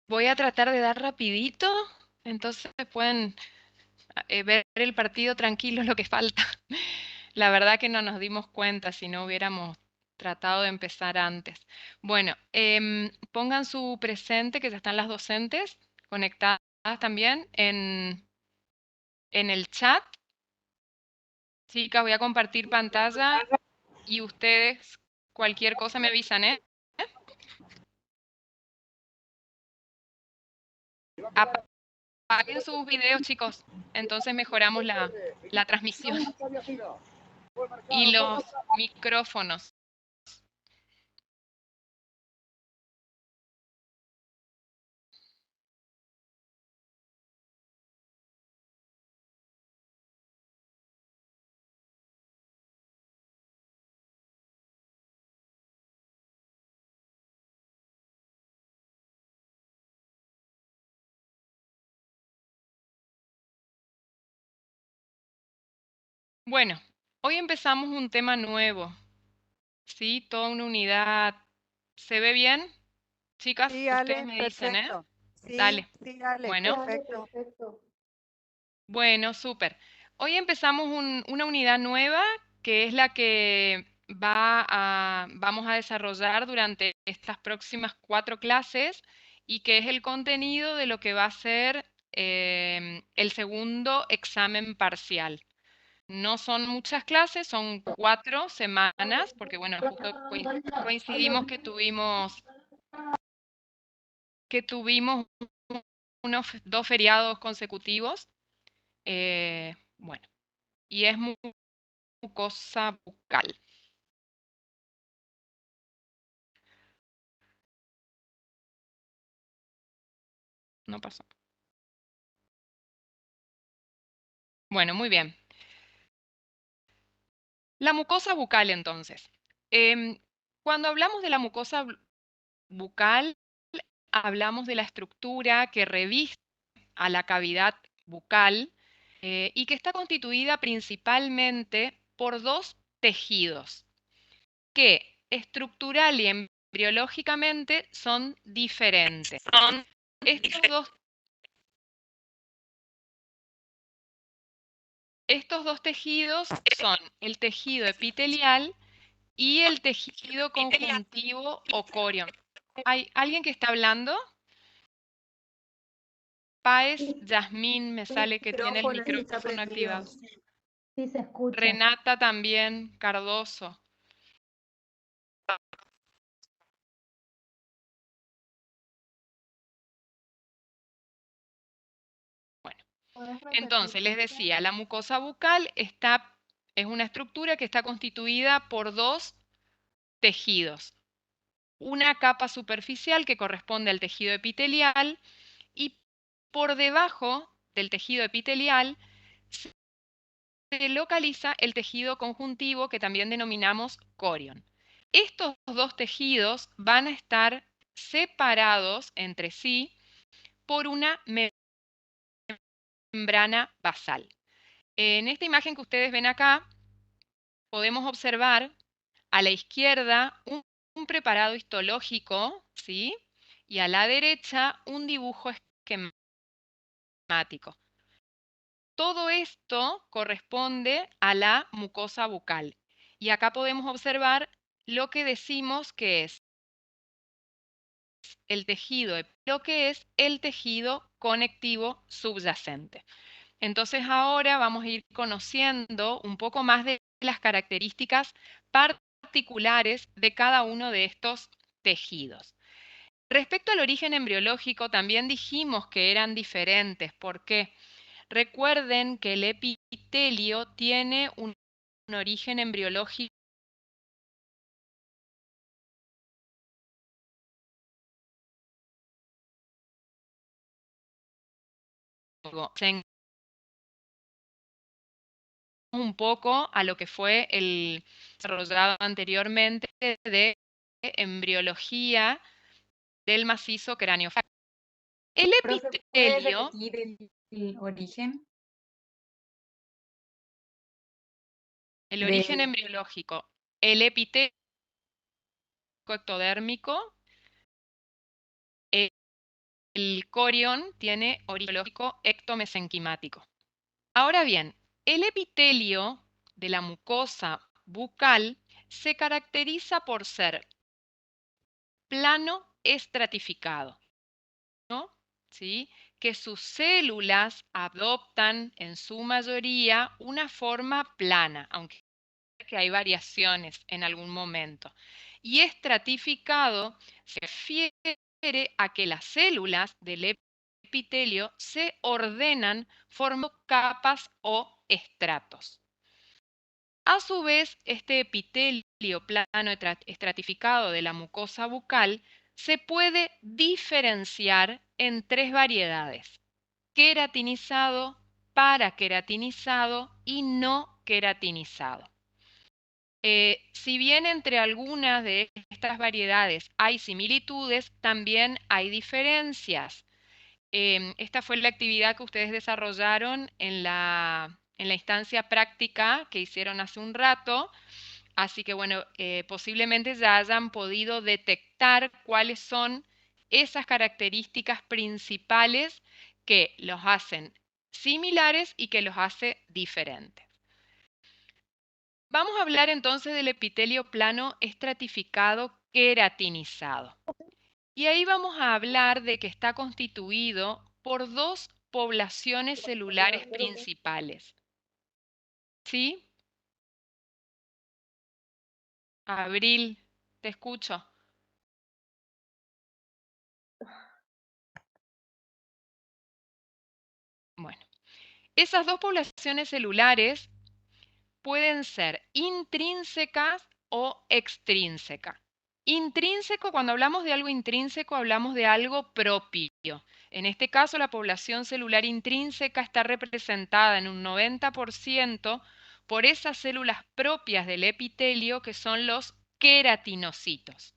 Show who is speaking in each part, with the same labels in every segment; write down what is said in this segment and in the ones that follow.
Speaker 1: Voy a tratar de dar rapidito, entonces pueden ver el partido tranquilo lo que falta. La verdad que no nos dimos cuenta si no hubiéramos tratado de empezar antes. Bueno, pongan su presente, que ya están las docentes conectadas también en el chat. Chicas, voy a compartir pantalla y ustedes cualquier cosa me avisan, ¿eh? Apaguen sus videos, chicos. Entonces mejoramos la transmisión y los micrófonos. Bueno, hoy empezamos un tema nuevo, ¿sí? Toda una unidad. ¿Se ve bien? Chicas,
Speaker 2: Sí,
Speaker 1: ustedes
Speaker 2: Ale,
Speaker 1: me dicen, ¿eh?
Speaker 2: perfecto. Sí,
Speaker 1: Dale.
Speaker 2: sí, Ale,
Speaker 1: Bueno,
Speaker 2: perfecto.
Speaker 1: bueno, súper. Hoy empezamos una unidad nueva que es la que vamos a desarrollar durante estas próximas 4 clases y que es el contenido de lo que va a ser el segundo examen parcial. No son muchas clases, son 4 semanas, porque bueno, justo coincidimos que tuvimos unos 2 feriados consecutivos. Bueno, y es mucosa bucal. No pasó. Bueno, muy bien. La mucosa bucal, entonces. Cuando hablamos de la mucosa bucal, hablamos de la estructura que reviste a la cavidad bucal y que está constituida principalmente por 2 tejidos que estructural y embriológicamente son diferentes. Estos dos tejidos son el tejido epitelial y el tejido conjuntivo o corion. ¿Hay alguien que está hablando? Páez, Yasmín, me sale que tiene el
Speaker 2: Micrófono sí está
Speaker 1: micrófono
Speaker 2: prendido.
Speaker 1: activado.
Speaker 3: Sí, se escucha.
Speaker 1: Renata también, Cardoso. Bueno, entonces les decía, la mucosa bucal es una estructura que está constituida por 2 tejidos. Una capa superficial que corresponde al tejido epitelial y por debajo del tejido epitelial se localiza el tejido conjuntivo que también denominamos corion. Estos 2 tejidos van a estar separados entre sí por una membrana basal. En esta imagen que ustedes ven acá, podemos observar a la izquierda un preparado histológico, ¿sí? Y a la derecha un dibujo esquemático. Todo esto corresponde a la mucosa bucal. Y acá podemos observar lo que decimos que es lo que es el tejido conectivo subyacente. Entonces ahora vamos a ir conociendo un poco más de las características particulares de cada uno de estos tejidos. Respecto al origen embriológico, también dijimos que eran diferentes. ¿Por qué? Recuerden que el epitelio tiene un origen embriológico un poco a lo que fue el desarrollado anteriormente de embriología del macizo craneofacial. El
Speaker 3: Profe, ¿puede
Speaker 1: epitelio,
Speaker 3: repetir el origen
Speaker 1: el origen
Speaker 3: de
Speaker 1: embriológico, el epitelio ectodérmico el corión tiene origen biológico ectomesenquimático. Ahora bien, el epitelio de la mucosa bucal se caracteriza por ser plano estratificado, ¿no? ¿Sí? Que sus células adoptan en su mayoría una forma plana, aunque hay variaciones en algún momento. Y estratificado se refiere a que las células del epitelio se ordenan formando capas o estratos. A su vez, este epitelio plano estratificado de la mucosa bucal se puede diferenciar en tres variedades: queratinizado, paraqueratinizado y no queratinizado. Si bien entre algunas de estas variedades hay similitudes, también hay diferencias. Esta fue la actividad que ustedes desarrollaron en la instancia práctica que hicieron hace un rato. Así que bueno, posiblemente ya hayan podido detectar cuáles son esas características principales que los hacen similares y que los hace diferentes. Vamos a hablar entonces del epitelio plano estratificado queratinizado. Y ahí vamos a hablar de que está constituido por dos poblaciones celulares principales. ¿Sí? Abril, te escucho. Bueno, esas dos poblaciones celulares pueden ser intrínsecas o extrínsecas. Intrínseco, cuando hablamos de algo intrínseco, hablamos de algo propio. En este caso, la población celular intrínseca está representada en un 90% por esas células propias del epitelio que son los queratinocitos.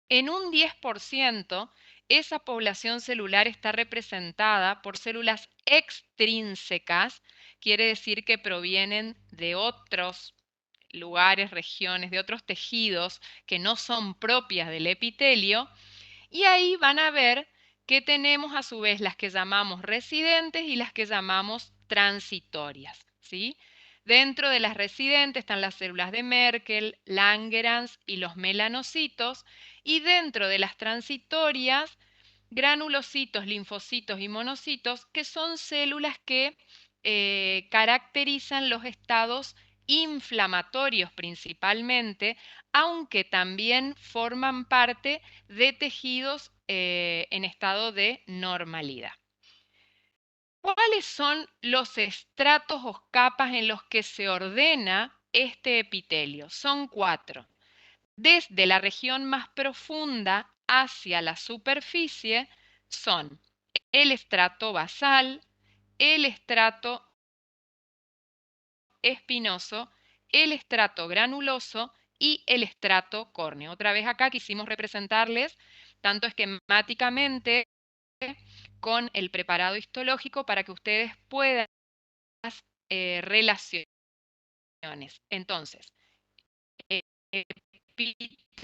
Speaker 1: En un 10%, esa población celular está representada por células extrínsecas, quiere decir que provienen de otros lugares, regiones, de otros tejidos que no son propias del epitelio, y ahí van a ver que tenemos a su vez las que llamamos residentes y las que llamamos transitorias, ¿sí? Dentro de las residentes están las células de Merkel, Langerhans y los melanocitos, y dentro de las transitorias, granulocitos, linfocitos y monocitos, que son células que caracterizan los estados inflamatorios principalmente, aunque también forman parte de tejidos en estado de normalidad. ¿Cuáles son los estratos o capas en los que se ordena este epitelio? Son 4. Desde la región más profunda hacia la superficie son el estrato basal, el estrato espinoso, el estrato granuloso y el estrato córneo. Otra vez acá quisimos representarles tanto esquemáticamente con el preparado histológico para que ustedes puedan relaciones. Entonces, epitelio,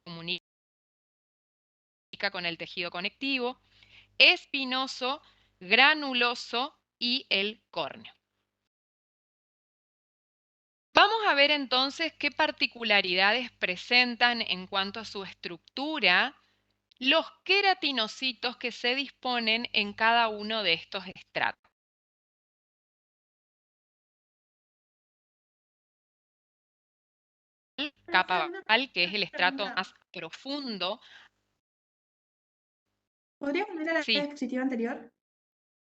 Speaker 1: comunica con el tejido conectivo, espinoso, granuloso y el córneo. Vamos a ver entonces qué particularidades presentan en cuanto a su estructura los queratinocitos que se disponen en cada uno de estos estratos. Capa basal, que es el estrato más profundo.
Speaker 3: ¿Podría volver a la
Speaker 1: Sí,
Speaker 3: diapositiva anterior?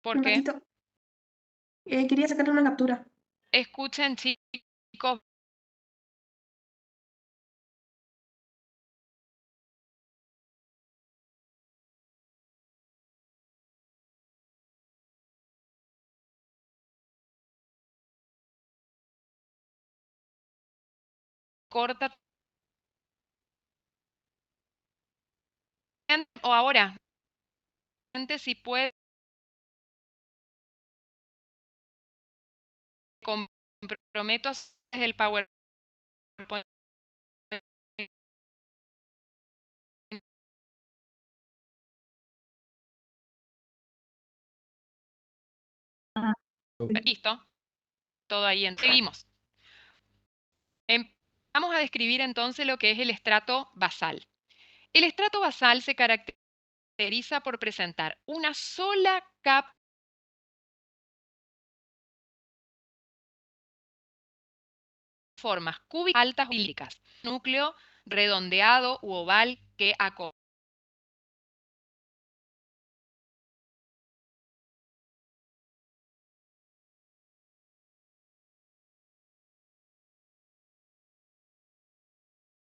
Speaker 1: ¿por
Speaker 3: Un
Speaker 1: qué?
Speaker 3: ratito. Quería sacarle una captura.
Speaker 1: Escuchen, chicos. Corta o ahora, si puede, comprometo a el PowerPoint. Listo, todo ahí. Seguimos. Vamos a describir entonces lo que es el estrato basal. El estrato basal se caracteriza por presentar una sola capa de formas cúbicas altas o cilíndricas, núcleo redondeado u oval que acoge.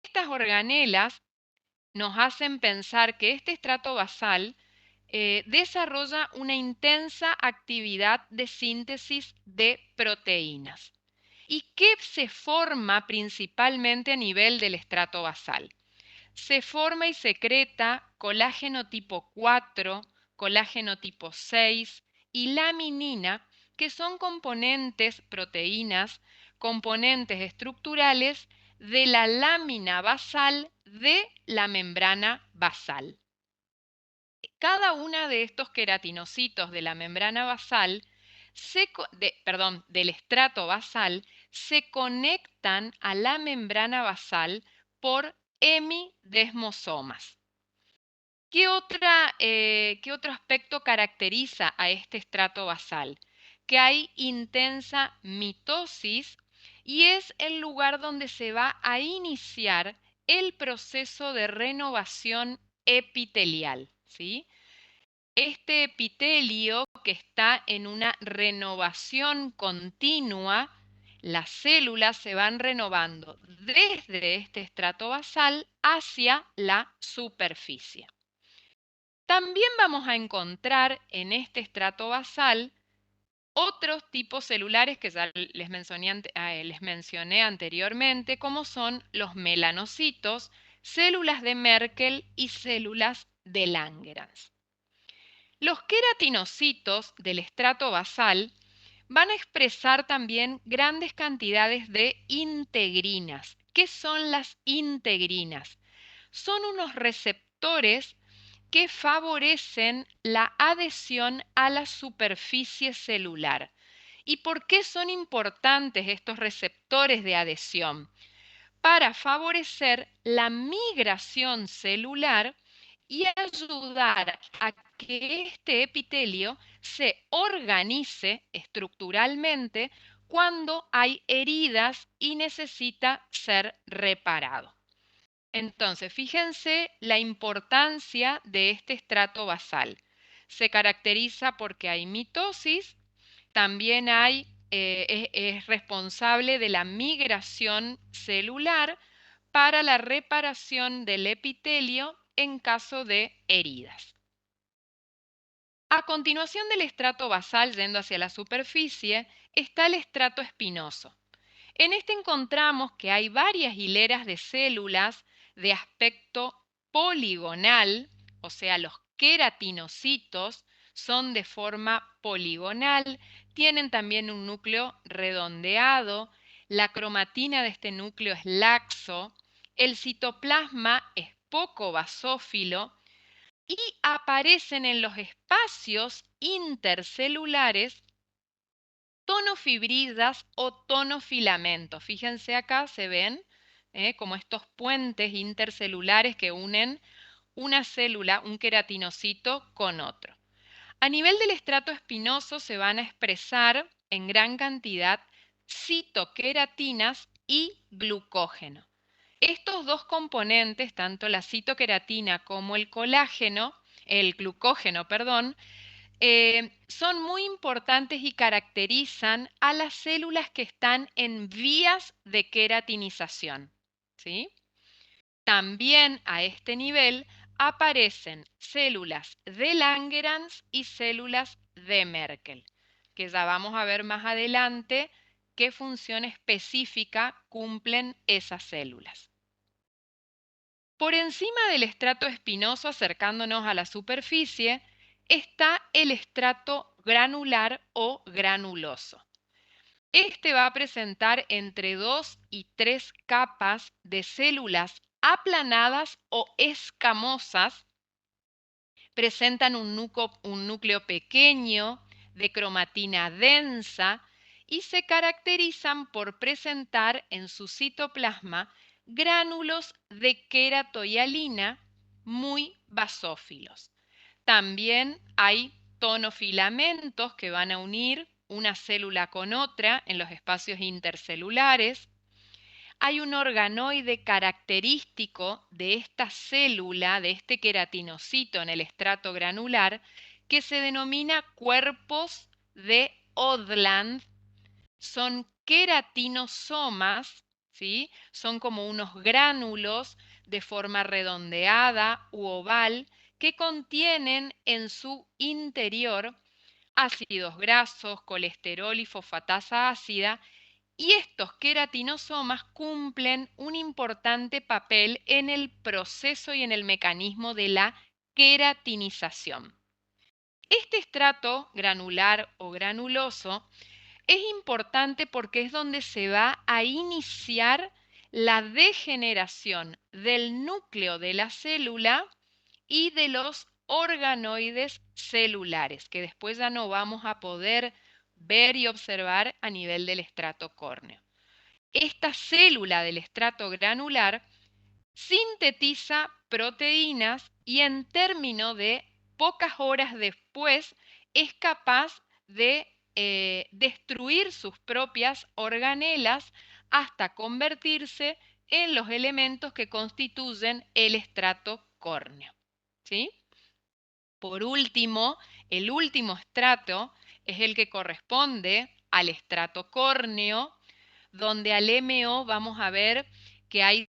Speaker 1: Estas organelas nos hacen pensar que este estrato basal desarrolla una intensa actividad de síntesis de proteínas. ¿Y qué se forma principalmente a nivel del estrato basal? Se forma y secreta colágeno tipo 4, colágeno tipo 6 y laminina, que son componentes, proteínas, componentes estructurales de la lámina basal de la membrana basal. Cada una de estos queratinocitos de la membrana basal, del estrato basal, se conectan a la membrana basal por hemidesmosomas. ¿Qué otro aspecto caracteriza a este estrato basal? Que hay intensa mitosis y es el lugar donde se va a iniciar el proceso de renovación epitelial, ¿sí? Este epitelio que está en una renovación continua, las células se van renovando desde este estrato basal hacia la superficie. También vamos a encontrar en este estrato basal otros tipos celulares que ya les mencioné anteriormente, como son los melanocitos, células de Merkel y células de Langerhans. Los queratinocitos del estrato basal van a expresar también grandes cantidades de integrinas. ¿Qué son las integrinas? Son unos receptores que favorecen la adhesión a la superficie celular. ¿Y por qué son importantes estos receptores de adhesión? Para favorecer la migración celular y ayudar a que este epitelio se organice estructuralmente cuando hay heridas y necesita ser reparado. Entonces, fíjense la importancia de este estrato basal. Se caracteriza porque hay mitosis, también es responsable de la migración celular para la reparación del epitelio en caso de heridas. A continuación del estrato basal, yendo hacia la superficie, está el estrato espinoso. En este encontramos que hay varias hileras de células de aspecto poligonal, o sea, los queratinocitos son de forma poligonal, tienen también un núcleo redondeado, la cromatina de este núcleo es laxo, el citoplasma es poco basófilo y aparecen en los espacios intercelulares tonofibridas o tonofilamentos. Fíjense acá, se ven como estos puentes intercelulares que unen una célula, un queratinocito, con otro. A nivel del estrato espinoso se van a expresar en gran cantidad citoqueratinas y glucógeno. Estos dos componentes, tanto la citoqueratina como el glucógeno, perdón, son muy importantes y caracterizan a las células que están en vías de queratinización, ¿sí? También a este nivel aparecen células de Langerhans y células de Merkel, que ya vamos a ver más adelante qué función específica cumplen esas células. Por encima del estrato espinoso, acercándonos a la superficie, está el estrato granular o granuloso. Este va a presentar entre 2 y 3 capas de células aplanadas o escamosas. Presentan un núcleo pequeño de cromatina densa y se caracterizan por presentar en su citoplasma gránulos de queratohialina muy basófilos. También hay tonofilamentos que van a unir una célula con otra en los espacios intercelulares. Hay un organoide característico de esta célula, de este queratinocito en el estrato granular, que se denomina cuerpos de Odland. Son queratinosomas, ¿sí? Son como unos gránulos de forma redondeada u oval que contienen en su interior ácidos grasos, colesterol y fosfatasa ácida, y estos queratinosomas cumplen un importante papel en el proceso y en el mecanismo de la queratinización. Este estrato granular o granuloso es importante porque es donde se va a iniciar la degeneración del núcleo de la célula y de los organoides celulares, que después ya no vamos a poder ver y observar a nivel del estrato córneo. Esta célula del estrato granular sintetiza proteínas y en términos de pocas horas después es capaz de destruir sus propias organelas hasta convertirse en los elementos que constituyen el estrato córneo. ¿Sí? Por último, el último estrato es el que corresponde al estrato córneo, donde al MO vamos a ver que hay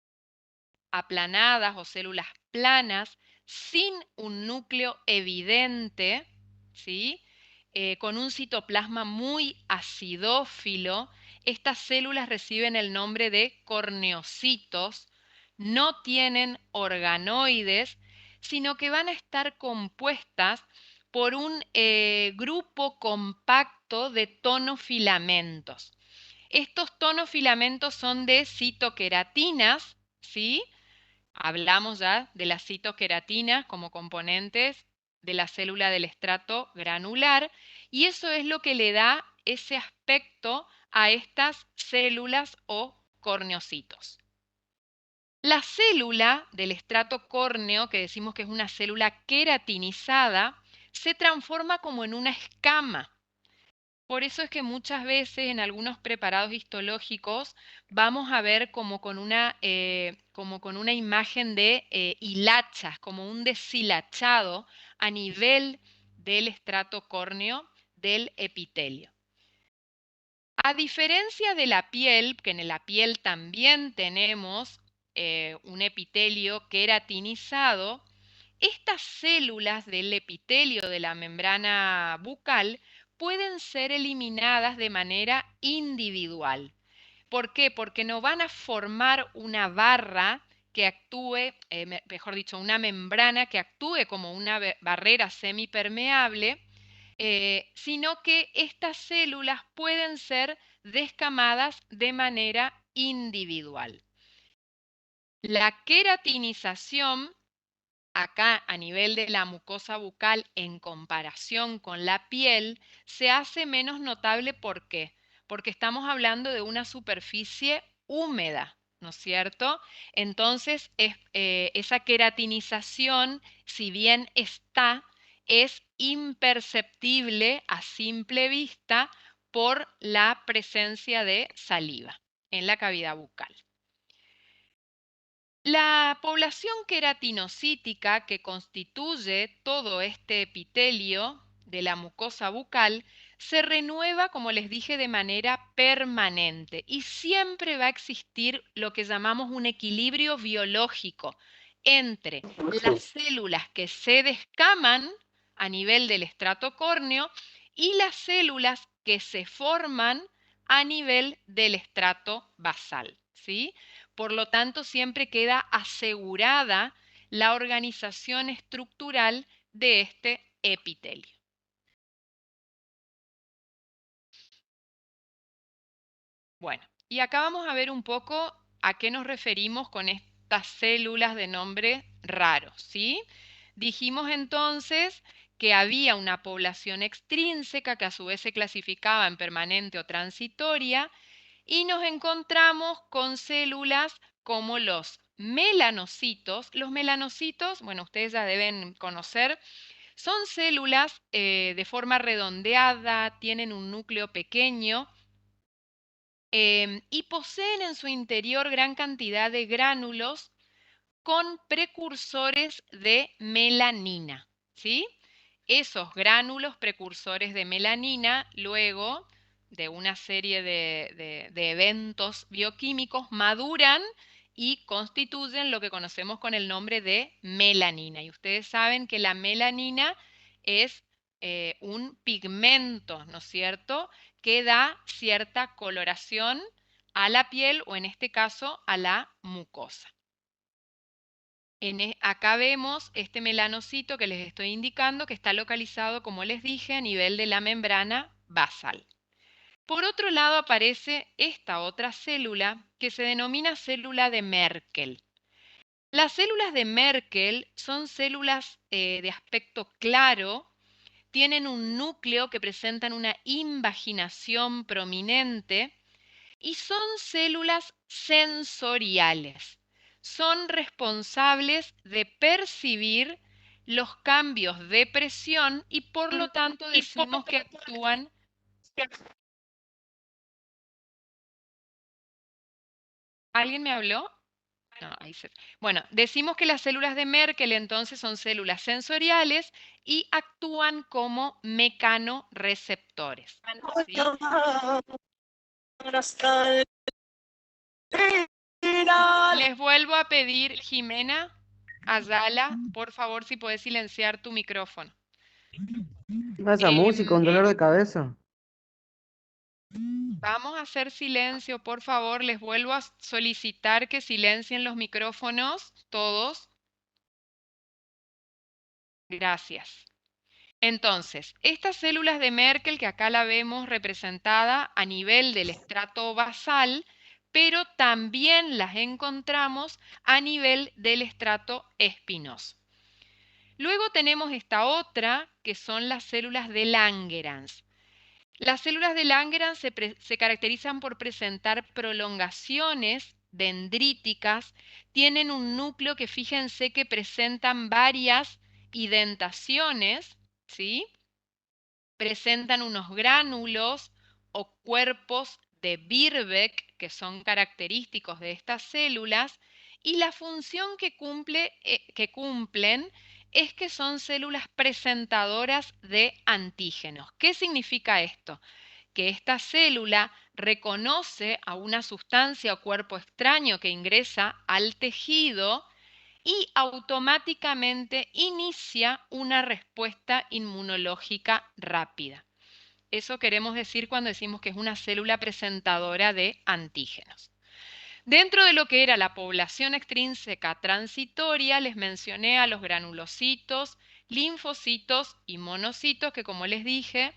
Speaker 1: aplanadas o células planas sin un núcleo evidente, ¿sí? Con un citoplasma muy acidófilo. Estas células reciben el nombre de corneocitos, no tienen organoides, sino que van a estar compuestas por un grupo compacto de tonofilamentos. Estos tonofilamentos son de citoqueratinas, ¿sí? Hablamos ya de las citoqueratinas como componentes de la célula del estrato granular, y eso es lo que le da ese aspecto a estas células o corneocitos. La célula del estrato córneo, que decimos que es una célula queratinizada, se transforma como en una escama. Por eso es que muchas veces en algunos preparados histológicos vamos a ver como con una imagen de hilachas, como un deshilachado a nivel del estrato córneo del epitelio. A diferencia de la piel, que en la piel también tenemos un epitelio queratinizado, estas células del epitelio de la membrana bucal pueden ser eliminadas de manera individual. ¿Por qué? Porque no van a formar una barra que actúe, mejor dicho, una membrana que actúe como una barrera semipermeable, sino que estas células pueden ser descamadas de manera individual. La queratinización, acá a nivel de la mucosa bucal en comparación con la piel, se hace menos notable. ¿Por qué? Porque estamos hablando de una superficie húmeda, ¿no es cierto? Entonces, esa queratinización, si bien está, es imperceptible a simple vista por la presencia de saliva en la cavidad bucal. La población queratinocítica que constituye todo este epitelio de la mucosa bucal se renueva, como les dije, de manera permanente y siempre va a existir lo que llamamos un equilibrio biológico entre las células que se descaman a nivel del estrato córneo y las células que se forman a nivel del estrato basal, ¿sí? Por lo tanto, siempre queda asegurada la organización estructural de este epitelio. Bueno, y acá vamos a ver un poco a qué nos referimos con estas células de nombre raro, ¿sí? Dijimos entonces que había una población extrínseca que a su vez se clasificaba en permanente o transitoria y nos encontramos con células como los melanocitos. Los melanocitos, bueno, ustedes ya deben conocer, son células de forma redondeada, tienen un núcleo pequeño y poseen en su interior gran cantidad de gránulos con precursores de melanina, ¿sí? Esos gránulos precursores de melanina, luego de una serie de eventos bioquímicos, maduran y constituyen lo que conocemos con el nombre de melanina. Y ustedes saben que la melanina es un pigmento, ¿no es cierto?, que da cierta coloración a la piel o en este caso a la mucosa. Acá vemos este melanocito que les estoy indicando que está localizado, como les dije, a nivel de la membrana basal. Por otro lado aparece esta otra célula que se denomina célula de Merkel. Las células de Merkel son células de aspecto claro, tienen un núcleo que presentan una invaginación prominente y son células sensoriales. Son responsables de percibir los cambios de presión y por lo tanto decimos que actúan. ¿Alguien me habló? No, ahí se... Bueno, decimos que las células de Merkel entonces son células sensoriales y actúan como mecanorreceptores, ¿sí? Les vuelvo a pedir, Jimena, Ayala, por favor, si puedes silenciar tu micrófono.
Speaker 2: Esa música, un dolor de cabeza.
Speaker 1: Vamos a hacer silencio, por favor. Les vuelvo a solicitar que silencien los micrófonos, todos. Gracias. Entonces, estas células de Merkel, que acá la vemos representada a nivel del estrato basal, pero también las encontramos a nivel del estrato espinoso. Luego tenemos esta otra, que son las células de Langerhans. Las células de Langerhans se caracterizan por presentar prolongaciones dendríticas, tienen un núcleo que fíjense que presentan varias indentaciones, ¿sí? Presentan unos gránulos o cuerpos de Birbeck que son característicos de estas células y la función que cumplen es que son células presentadoras de antígenos. ¿Qué significa esto? Que esta célula reconoce a una sustancia o cuerpo extraño que ingresa al tejido y automáticamente inicia una respuesta inmunológica rápida. Eso queremos decir cuando decimos que es una célula presentadora de antígenos. Dentro de lo que era la población extrínseca transitoria, les mencioné a los granulocitos, linfocitos y monocitos, que como les dije,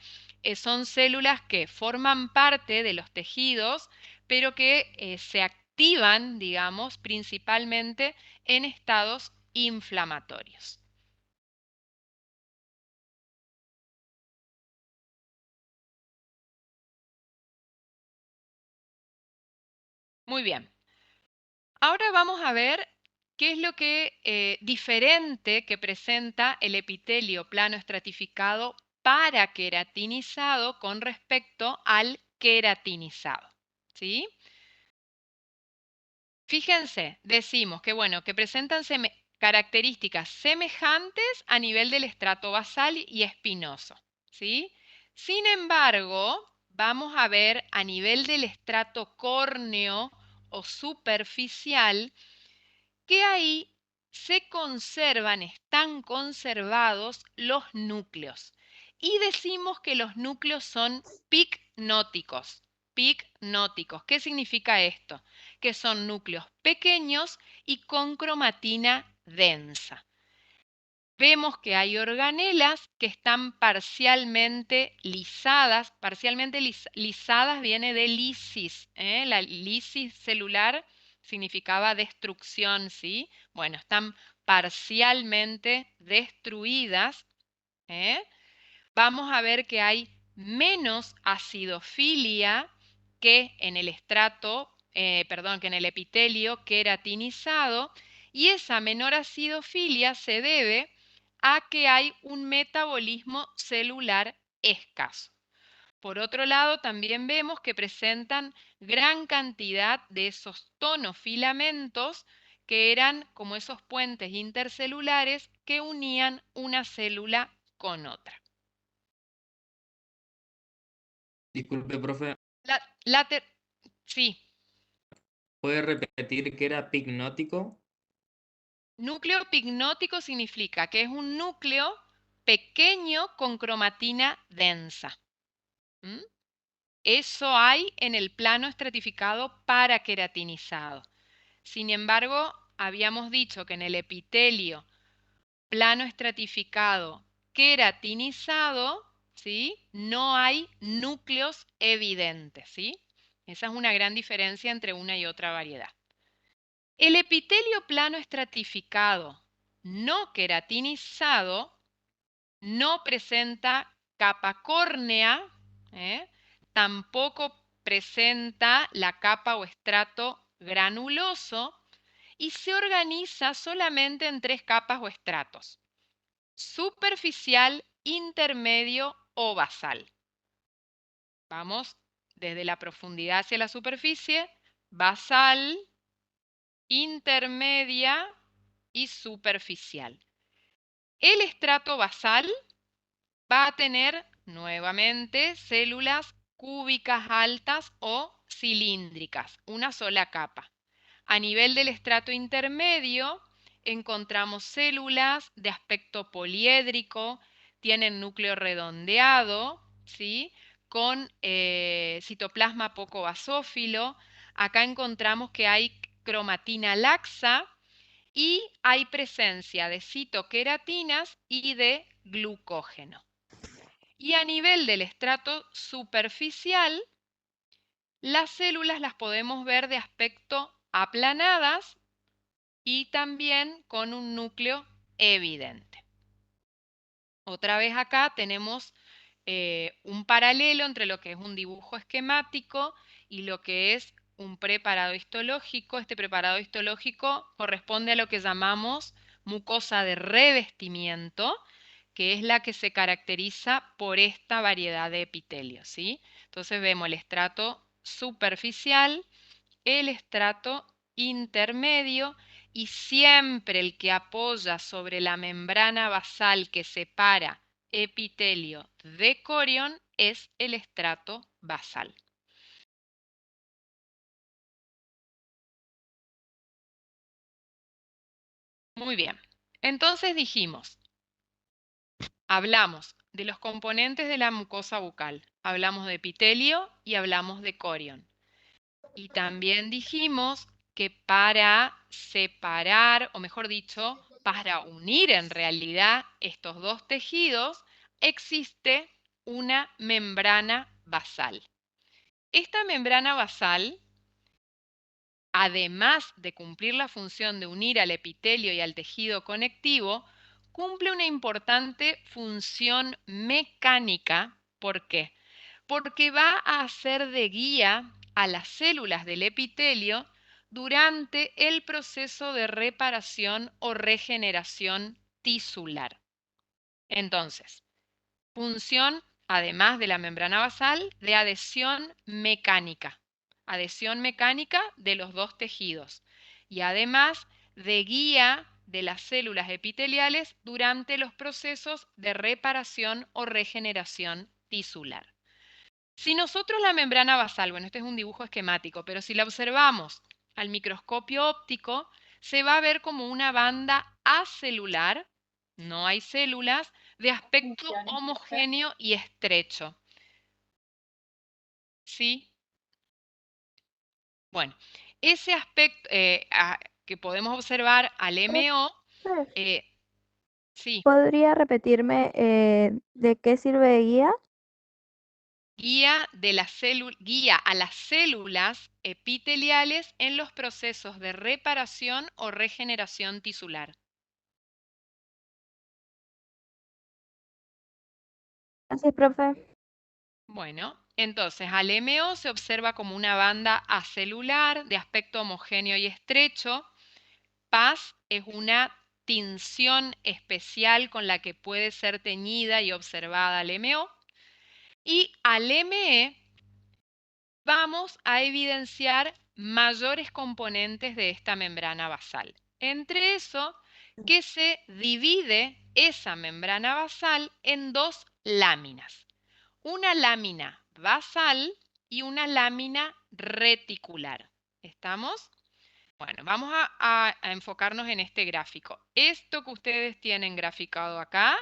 Speaker 1: son células que forman parte de los tejidos, pero que se activan, digamos, principalmente en estados inflamatorios. Muy bien. Ahora vamos a ver qué es lo que diferente que presenta el epitelio plano estratificado paraqueratinizado con respecto al queratinizado, ¿sí? Fíjense, decimos que, bueno, que presentan características semejantes a nivel del estrato basal y espinoso, ¿sí? Sin embargo, vamos a ver a nivel del estrato córneo o superficial que ahí se conservan, están conservados los núcleos. Y decimos que los núcleos son picnóticos. Picnóticos. ¿Qué significa esto? Que son núcleos pequeños y con cromatina densa. vemos que hay organelas que están parcialmente lisadas. Parcialmente lisadas viene de lisis. La lisis celular significaba destrucción, ¿sí? Bueno, están parcialmente destruidas. Vamos a ver que hay menos acidofilia que en el que en el epitelio queratinizado, y esa menor acidofilia se debe a que hay un metabolismo celular escaso. Por otro lado, también vemos que presentan gran cantidad de esos tonofilamentos que eran como esos puentes intercelulares que unían una célula con otra.
Speaker 4: Disculpe, profe,
Speaker 1: Sí,
Speaker 4: ¿puede repetir que era pignótico?
Speaker 1: núcleo pignótico significa que es un núcleo pequeño con cromatina densa. ¿Mm? Eso hay en el plano estratificado paraqueratinizado. Sin embargo, habíamos dicho que en el epitelio plano estratificado queratinizado, ¿sí?, no hay núcleos evidentes, ¿sí? Esa es una gran diferencia entre una y otra variedad. El epitelio plano estratificado no queratinizado no presenta capa córnea, tampoco presenta la capa o estrato granuloso y se organiza solamente en 3 capas o estratos: superficial, intermedio o basal. Vamos desde la profundidad hacia la superficie: basal, intermedia y superficial. El estrato basal va a tener nuevamente células cúbicas altas o cilíndricas, una sola capa. A nivel del estrato intermedio encontramos células de aspecto poliédrico, tienen núcleo redondeado, ¿sí?, con citoplasma poco basófilo. Acá encontramos que hay cromatina laxa y hay presencia de citoqueratinas y de glucógeno. Y a nivel del estrato superficial, las células las podemos ver de aspecto aplanadas y también con un núcleo evidente. Otra vez acá tenemos un paralelo entre lo que es un dibujo esquemático y lo que es un preparado histológico. Este preparado histológico corresponde a lo que llamamos mucosa de revestimiento, que es la que se caracteriza por esta variedad de epitelios, ¿sí? Entonces vemos el estrato superficial, el estrato intermedio, y siempre el que apoya sobre la membrana basal que separa epitelio de corión es el estrato basal. Muy bien, entonces dijimos, hablamos de los componentes de la mucosa bucal, hablamos de epitelio y hablamos de corión. Y también dijimos que para separar, o mejor dicho, para unir en realidad estos dos tejidos, existe una membrana basal. Esta membrana basal, además de cumplir la función de unir al epitelio y al tejido conectivo, cumple una importante función mecánica. ¿Por qué? Porque va a ser de guía a las células del epitelio durante el proceso de reparación o regeneración tisular. Entonces, función, además de la membrana basal, de adhesión mecánica de los dos tejidos, y además de guía de las células epiteliales durante los procesos de reparación o regeneración tisular. Si nosotros la membrana basal, bueno, este es un dibujo esquemático, pero si la observamos al microscopio óptico, se va a ver como una banda acelular, no hay células, de aspecto homogéneo y estrecho. ¿Sí? Bueno, ese aspecto que podemos observar al MO, Sí,
Speaker 5: ¿Podría repetirme de qué sirve guía?
Speaker 1: guía a las células epiteliales en los procesos de reparación o regeneración tisular.
Speaker 5: Gracias, profe.
Speaker 1: Bueno, entonces al MO se observa como una banda acelular de aspecto homogéneo y estrecho. PAS es una tinción especial con la que puede ser teñida y observada al MO. Y al ME vamos a evidenciar mayores componentes de esta membrana basal. Entre eso, que se divide esa membrana basal en dos láminas. Una lámina basal y una lámina reticular. ¿Estamos? Bueno, vamos a enfocarnos en este gráfico. Esto que ustedes tienen graficado acá,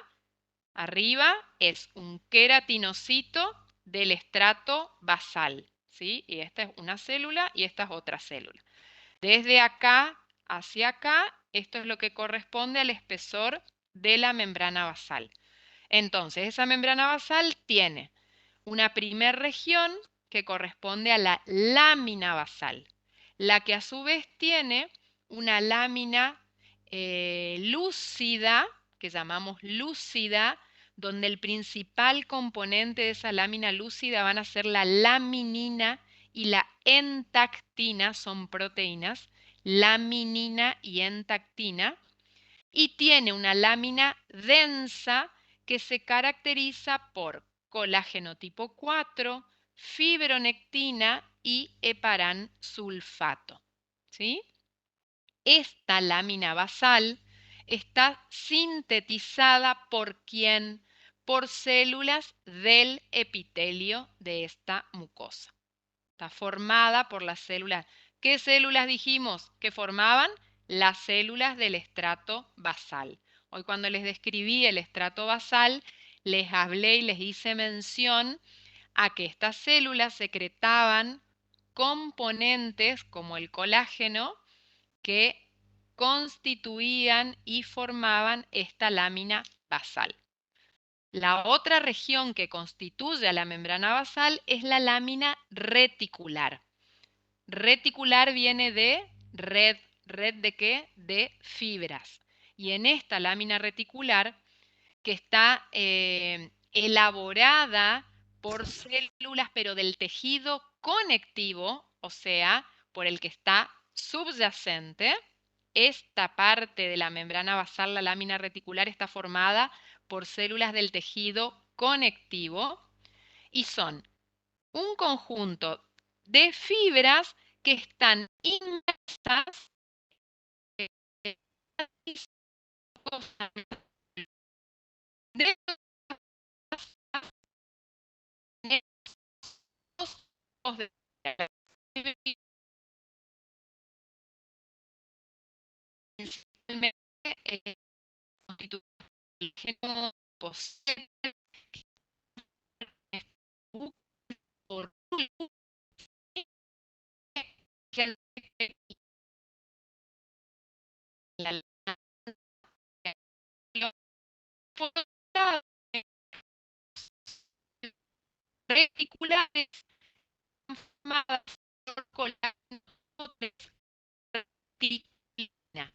Speaker 1: arriba, es un queratinocito del estrato basal, ¿sí? Y esta es una célula y esta es otra célula. Desde acá hacia acá, esto es lo que corresponde al espesor de la membrana basal. Entonces, esa membrana basal tiene una primer región que corresponde a la lámina basal, la que a su vez tiene una lámina lúcida, que llamamos lúcida, donde el principal componente de esa lámina lúcida van a ser la laminina y la entactina, son proteínas, laminina y entactina, y tiene una lámina densa que se caracteriza por colágeno tipo 4, fibronectina y heparán sulfato. ¿Sí? Esta lámina basal está sintetizada ¿por quién? Por células del epitelio de esta mucosa. Está formada por las células. ¿Qué células dijimos que formaban? Las células del estrato basal. Hoy cuando les describí el estrato basal, les hablé y les hice mención a que estas células secretaban componentes como el colágeno que constituían y formaban esta lámina basal. La otra región que constituye a la membrana basal es la lámina reticular. Reticular viene de red. ¿Red de qué? De fibras. Y en esta lámina reticular, que está elaborada por células, pero del tejido conectivo, o sea, por el que está subyacente, esta parte de la membrana basal, la lámina reticular, está formada por células del tejido conectivo y son un conjunto de fibras que están inmersas el genoma posee por la reticulares formadas por colágeno reticulares.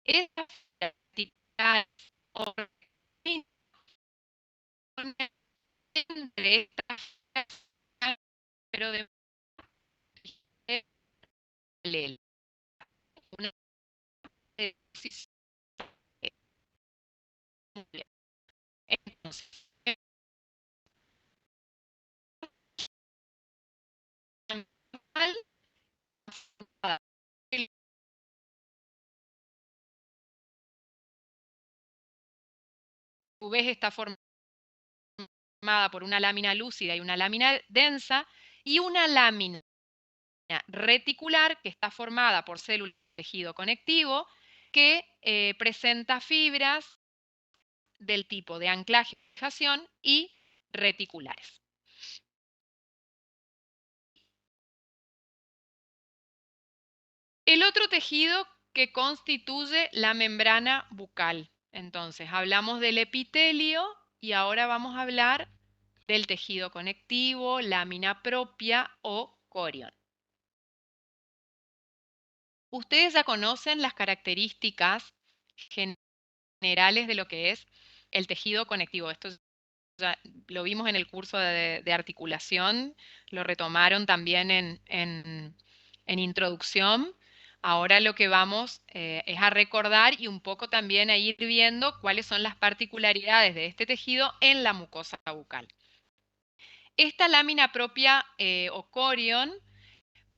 Speaker 1: Estas reticulares o entre estas pero de paralelo. Una decisión. Entonces, su vez está formada por una lámina lúcida y una lámina densa, y una lámina reticular que está formada por células de tejido conectivo que presenta fibras del tipo de anclaje y fijación y reticulares. El otro tejido que constituye la membrana bucal Entonces, hablamos del epitelio y ahora vamos a hablar del tejido conectivo, lámina propia o corion. Ustedes ya conocen las características generales de lo que es el tejido conectivo. Esto ya lo vimos en el curso de articulación, lo retomaron también en introducción. Ahora lo que vamos es a recordar y un poco también a ir viendo cuáles son las particularidades de este tejido en la mucosa bucal. Esta lámina propia o corion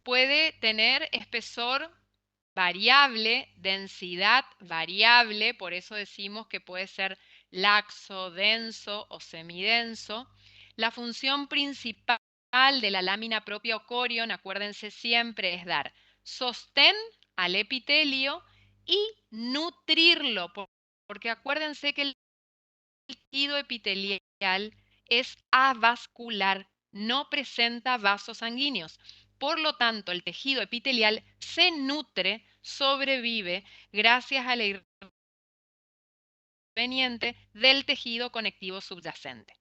Speaker 1: puede tener espesor variable, densidad variable, por eso decimos que puede ser laxo, denso o semidenso. La función principal de la lámina propia o corion, acuérdense siempre, es dar sostén al epitelio y nutrirlo, porque acuérdense que el tejido epitelial es avascular, no presenta vasos sanguíneos. Por lo tanto, el tejido epitelial se nutre, sobrevive gracias a la irreveniente del tejido conectivo subyacente.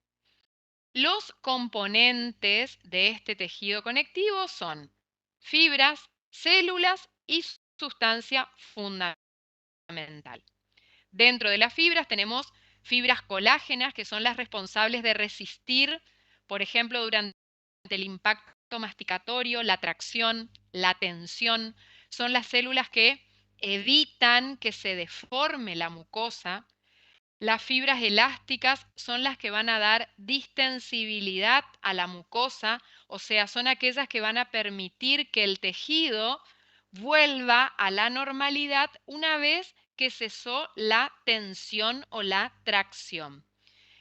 Speaker 1: Los componentes de este tejido conectivo son fibras, células y sustancia fundamental. Dentro de las fibras tenemos fibras colágenas, que son las responsables de resistir, por ejemplo, durante el impacto masticatorio, la tracción, la tensión. Son las células que evitan que se deforme la mucosa. Las fibras elásticas son las que van a dar distensibilidad a la mucosa, o sea, son aquellas que van a permitir que el tejido vuelva a la normalidad una vez que cesó la tensión o la tracción.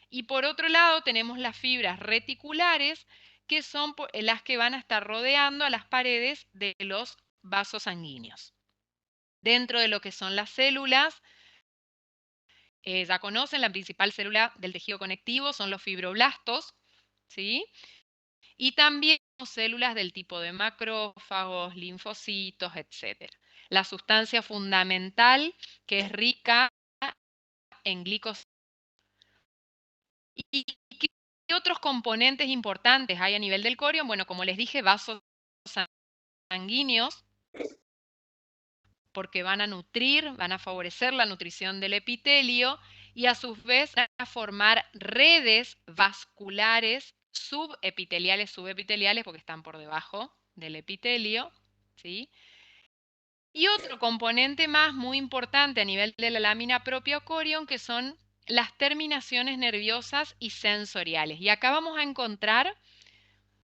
Speaker 1: Y por otro lado tenemos las fibras reticulares, que son las que van a estar rodeando a las paredes de los vasos sanguíneos. Dentro de lo que son las células, ya conocen, la principal célula del tejido conectivo son los fibroblastos, ¿sí? Y también células del tipo de macrófagos, linfocitos, etc. La sustancia fundamental que es rica en glicosidos. ¿Y qué otros componentes importantes hay a nivel del corion? Bueno, como les dije, vasos sanguíneos, porque van a nutrir, van a favorecer la nutrición del epitelio y a su vez van a formar redes vasculares subepiteliales, porque están por debajo del epitelio, ¿sí? Y otro componente más muy importante a nivel de la lámina propia o corion, que son las terminaciones nerviosas y sensoriales. Y acá vamos a encontrar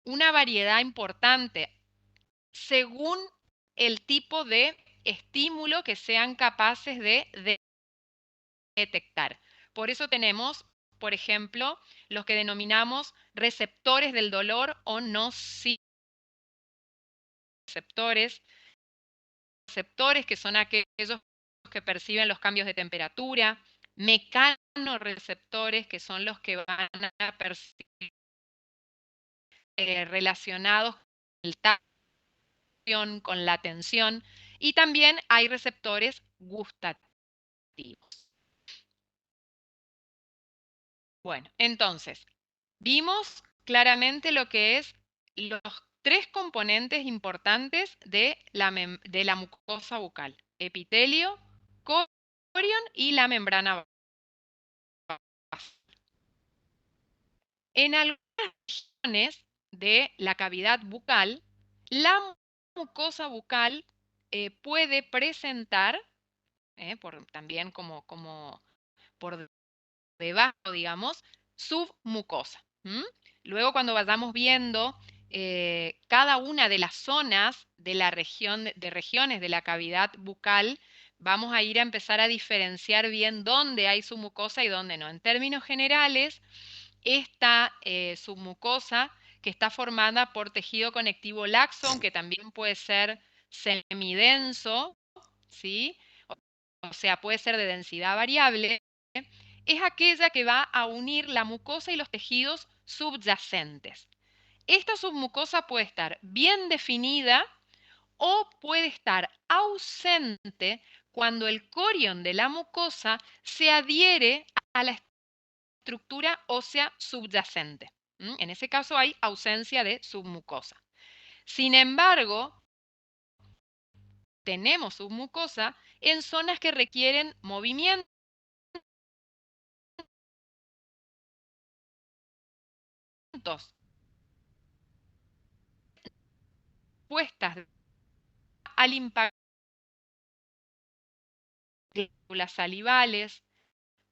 Speaker 1: una variedad importante según el tipo de estímulo que sean capaces de detectar. Por eso tenemos, por ejemplo, los que denominamos receptores del dolor o nociceptores, que son aquellos que perciben los cambios de temperatura, mecanorreceptores, que son los que van a percibir relacionados con el tacto, con la tensión, y también hay receptores gustativos. Bueno, entonces, vimos claramente lo que es los tres componentes importantes de la mucosa bucal: epitelio, corion y la membrana basal. En algunas regiones de la cavidad bucal, la mucosa bucal puede presentar, también como por debajo, digamos, submucosa. Luego, cuando vayamos viendo cada una de las zonas de la regiones de la cavidad bucal, vamos a ir a empezar a diferenciar bien dónde hay submucosa y dónde no. En términos generales, esta submucosa, que está formada por tejido conectivo laxo, aunque también puede ser semidenso, ¿sí? O sea, puede ser de densidad variable, es aquella que va a unir la mucosa y los tejidos subyacentes. Esta submucosa puede estar bien definida o puede estar ausente cuando el corion de la mucosa se adhiere a la estructura ósea subyacente. En ese caso hay ausencia de submucosa. Sin embargo, tenemos submucosa en zonas que requieren movimientos puestas al impacto de glándulas salivales,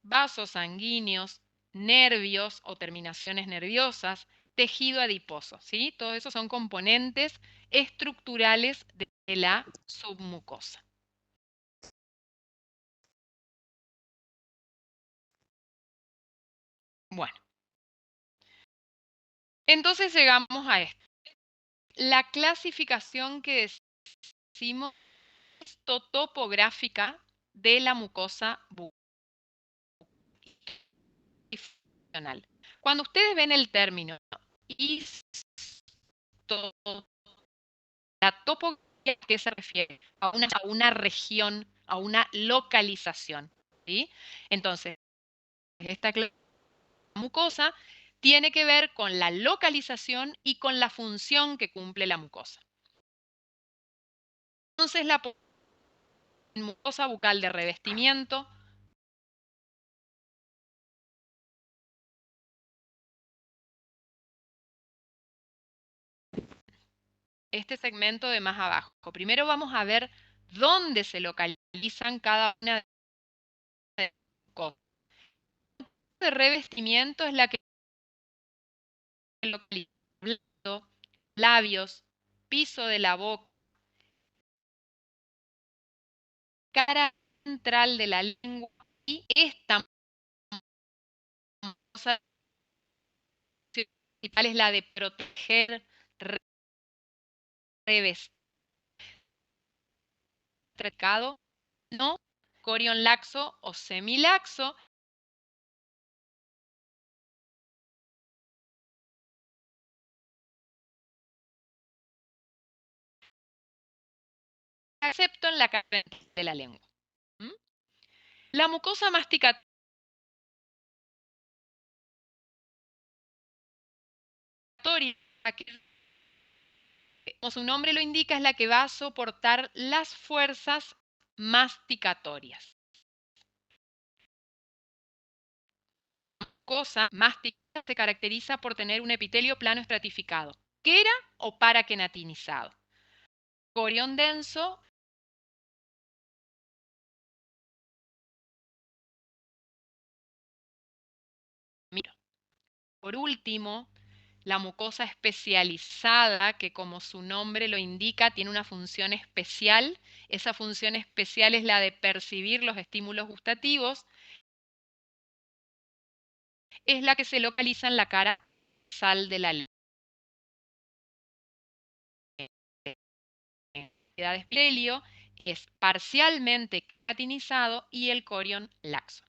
Speaker 1: vasos sanguíneos, nervios o terminaciones nerviosas, tejido adiposo, ¿sí? Todos esos son componentes estructurales de la submucosa. Bueno, entonces llegamos a esto. La clasificación que decimos topográfica de la mucosa bucal. Cuando ustedes ven el término la topografía, ¿a qué se refiere? A una región, a una localización, ¿sí? Entonces, esta mucosa tiene que ver con la localización y con la función que cumple la mucosa. Entonces, la mucosa bucal de revestimiento este segmento de más abajo. Primero vamos a ver dónde se localizan cada una de las mucosas. De revestimiento es la que localiza labios, piso de la boca, cara central de la lengua, y esta mucosa principal es la de proteger, revestir, no corion laxo o semilaxo, excepto en la cara de la lengua. La mucosa masticatoria, como su nombre lo indica, es la que va a soportar las fuerzas masticatorias. La mucosa masticatoria se caracteriza por tener un epitelio plano estratificado, quera o paraquenatinizado, corión denso, por último, la mucosa especializada, que como su nombre lo indica, tiene una función especial. Esa función especial es la de percibir los estímulos gustativos. Es la que se localiza en la cara nasal de la lengua. De epitelio es parcialmente queratinizado y el corión laxo.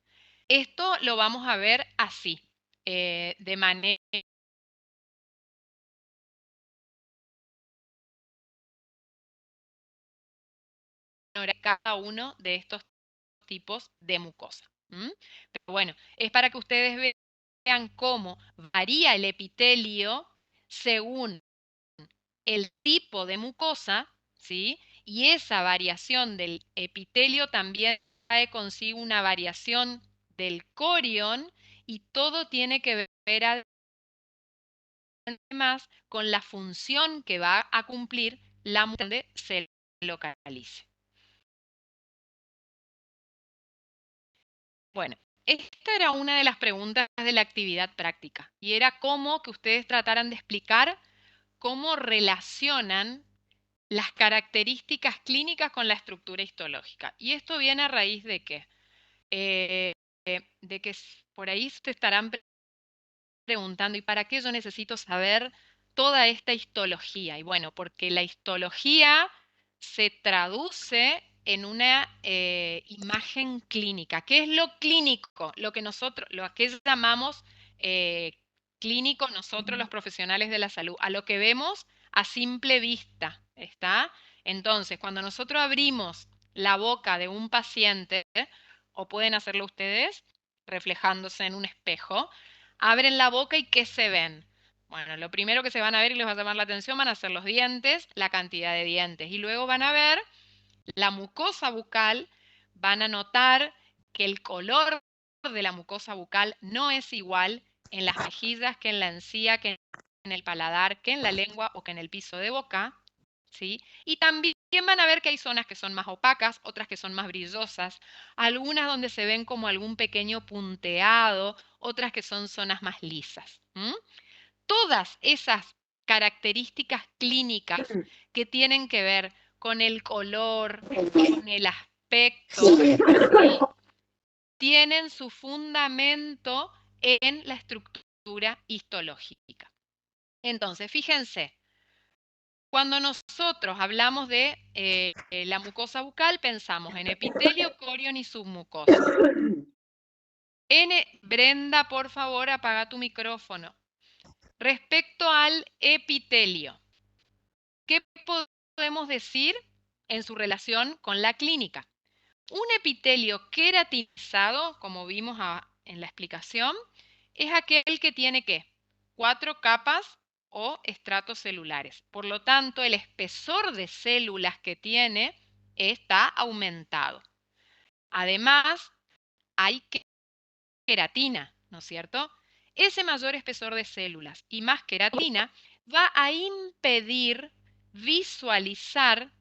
Speaker 1: Esto lo vamos a ver así, de manera cada uno de estos tipos de mucosa. Pero bueno, es para que ustedes vean cómo varía el epitelio según el tipo de mucosa, ¿sí? Y esa variación del epitelio también trae consigo una variación del corión y todo tiene que ver además con la función que va a cumplir la mucosa donde se localice. Bueno, esta era una de las preguntas de la actividad práctica y era cómo que ustedes trataran de explicar cómo relacionan las características clínicas con la estructura histológica. Y esto viene a raíz de qué? De que por ahí se estarán preguntando, ¿y para qué yo necesito saber toda esta histología? Y bueno, porque la histología se traduce en una imagen clínica. ¿Qué es lo clínico? Lo que llamamos clínico nosotros los profesionales de la salud, a lo que vemos a simple vista, ¿está? Entonces, cuando nosotros abrimos la boca de un paciente, o pueden hacerlo ustedes reflejándose en un espejo, abren la boca y ¿qué se ven? Bueno, lo primero que se van a ver y les va a llamar la atención van a ser los dientes, la cantidad de dientes, y luego van a ver la mucosa bucal, van a notar que el color de la mucosa bucal no es igual en las mejillas que en la encía, que en el paladar, que en la lengua o que en el piso de boca, ¿sí? Y también van a ver que hay zonas que son más opacas, otras que son más brillosas, algunas donde se ven como algún pequeño punteado, otras que son zonas más lisas. Todas esas características clínicas que tienen que ver con el color, con el aspecto, ¿sí? Tienen su fundamento en la estructura histológica. Entonces, fíjense, cuando nosotros hablamos de la mucosa bucal, pensamos en epitelio, corion y submucosa. Brenda, por favor, apaga tu micrófono. Respecto al epitelio, ¿qué podemos decir en su relación con la clínica? Un epitelio queratinizado, como vimos en la explicación, es aquel que tiene ¿qué? 4 capas o estratos celulares. Por lo tanto, el espesor de células que tiene está aumentado. Además, hay queratina, ¿no es cierto? Ese mayor espesor de células y más queratina va a impedir visualizar,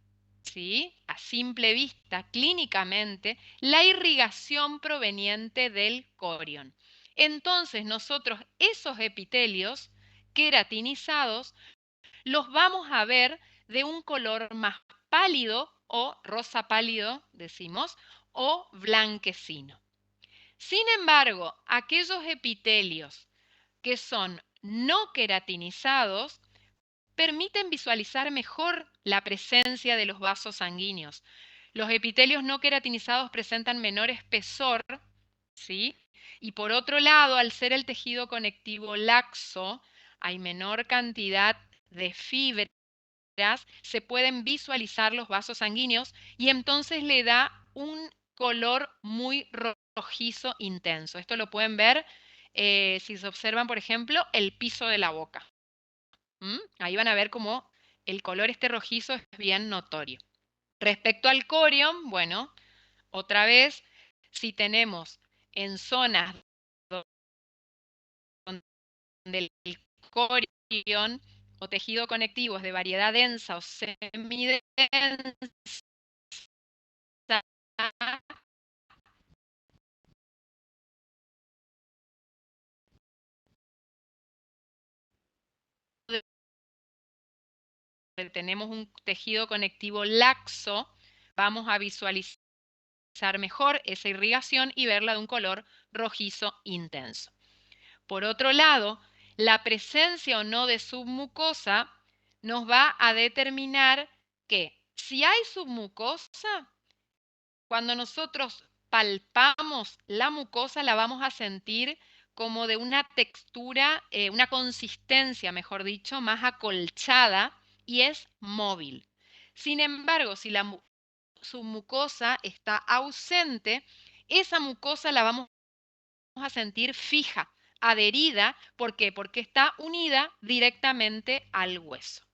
Speaker 1: ¿sí?, a simple vista, clínicamente, la irrigación proveniente del corion. Entonces, nosotros esos epitelios queratinizados los vamos a ver de un color más pálido o rosa pálido, decimos, o blanquecino. Sin embargo, aquellos epitelios que son no queratinizados permiten visualizar mejor la presencia de los vasos sanguíneos. Los epitelios no queratinizados presentan menor espesor, ¿sí? Y por otro lado, al ser el tejido conectivo laxo, hay menor cantidad de fibras, se pueden visualizar los vasos sanguíneos y entonces le da un color muy rojizo intenso. Esto lo pueden ver si se observan, por ejemplo, el piso de la boca. Ahí van a ver cómo el color este rojizo es bien notorio. Respecto al corion, bueno, otra vez, si tenemos en zonas donde el corion o tejido conectivo es de variedad densa o semidensa, tenemos un tejido conectivo laxo, vamos a visualizar mejor esa irrigación y verla de un color rojizo intenso. Por otro lado, la presencia o no de submucosa nos va a determinar que si hay submucosa, cuando nosotros palpamos la mucosa la vamos a sentir como de una textura, una consistencia, mejor dicho, más acolchada y es móvil. Sin embargo, si la submucosa está ausente, esa mucosa la vamos a sentir fija, adherida. ¿Por qué? Porque está unida directamente al hueso.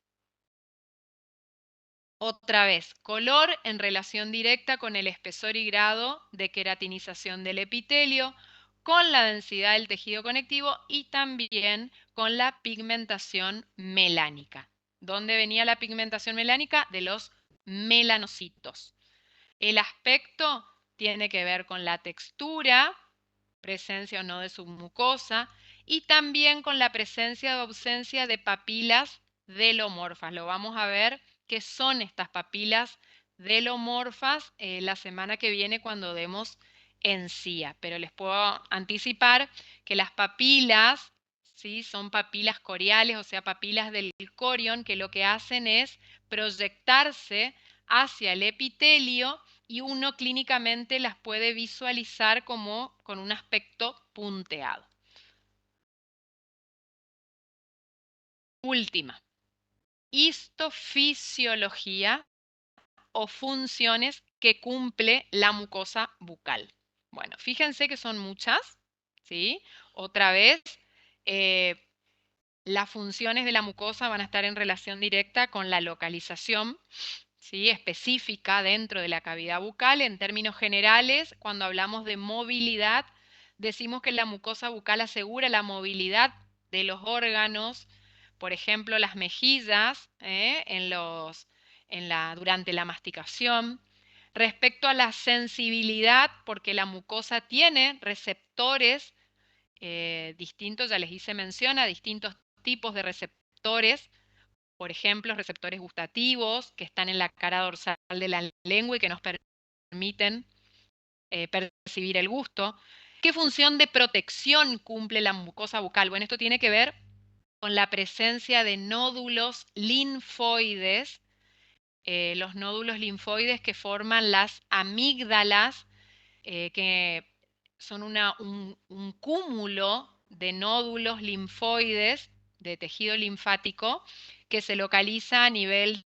Speaker 1: Otra vez, color en relación directa con el espesor y grado de queratinización del epitelio, con la densidad del tejido conectivo y también con la pigmentación melánica. ¿Dónde venía la pigmentación melánica? De los melanocitos. El aspecto tiene que ver con la textura, presencia o no de submucosa, y también con la presencia o ausencia de papilas delomorfas. Lo vamos a ver qué son estas papilas delomorfas la semana que viene cuando demos encía. Pero les puedo anticipar que las papilas, ¿sí?, son papilas coriales, o sea, papilas del corion, que lo que hacen es proyectarse hacia el epitelio y uno clínicamente las puede visualizar como con un aspecto punteado. Última, histofisiología o funciones que cumple la mucosa bucal. Bueno, fíjense que son muchas, ¿sí? Otra vez, las funciones de la mucosa van a estar en relación directa con la localización, ¿sí? Específica dentro de la cavidad bucal. En términos generales, cuando hablamos de movilidad, decimos que la mucosa bucal asegura la movilidad de los órganos, por ejemplo, las mejillas, durante la masticación. Respecto a la sensibilidad, porque la mucosa tiene receptores distintos, ya les hice mención a distintos tipos de receptores, por ejemplo, receptores gustativos que están en la cara dorsal de la lengua y que nos permiten percibir el gusto. ¿Qué función de protección cumple la mucosa bucal? Bueno, esto tiene que ver con la presencia de nódulos linfoides, los nódulos linfoides que forman las amígdalas, que son un cúmulo de nódulos linfoides de tejido linfático que se localiza a nivel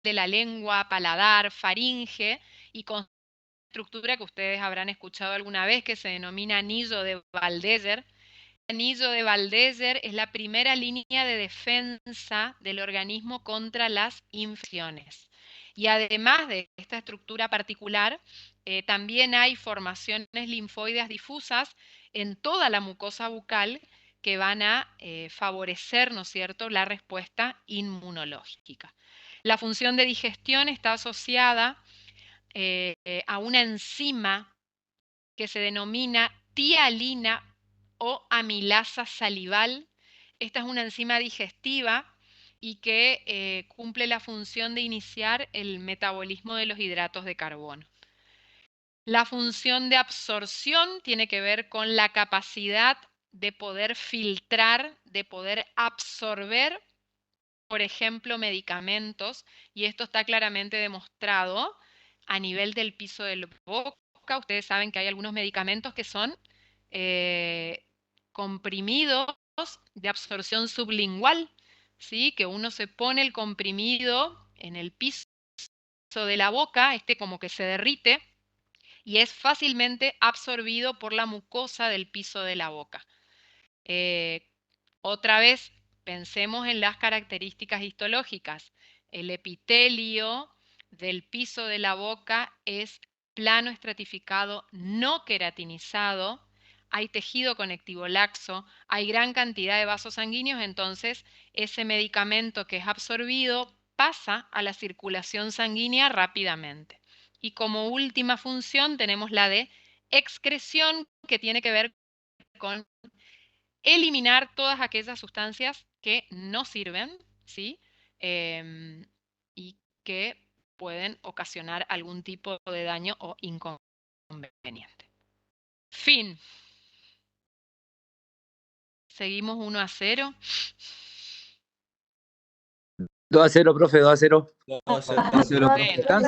Speaker 1: de la lengua, paladar, faringe y con estructura que ustedes habrán escuchado alguna vez que se denomina anillo de Waldeser. El anillo de Waldeser es la primera línea de defensa del organismo contra las infecciones. Y además de esta estructura particular, también hay formaciones linfoides difusas en toda la mucosa bucal que van a favorecer, ¿no es cierto?, la respuesta inmunológica. La función de digestión está asociada a una enzima que se denomina tialina o amilasa salival. Esta es una enzima digestiva y que cumple la función de iniciar el metabolismo de los hidratos de carbono. La función de absorción tiene que ver con la capacidad de poder filtrar, de poder absorber, por ejemplo, medicamentos, y esto está claramente demostrado a nivel del piso de la boca. Ustedes saben que hay algunos medicamentos que son comprimidos de absorción sublingual, ¿sí? Que uno se pone el comprimido en el piso de la boca, como que se derrite, y es fácilmente absorbido por la mucosa del piso de la boca. Otra vez, pensemos en las características histológicas. El epitelio del piso de la boca es plano estratificado, no queratinizado, hay tejido conectivo laxo, hay gran cantidad de vasos sanguíneos, entonces ese medicamento que es absorbido pasa a la circulación sanguínea rápidamente. Y como última función tenemos la de excreción, que tiene que ver con eliminar todas aquellas sustancias que no sirven, ¿sí? Y que pueden ocasionar algún tipo de daño o inconveniente. Fin. Seguimos 1-0.
Speaker 6: 2-0, profe, 2-0.
Speaker 4: 2-0.
Speaker 1: Bueno.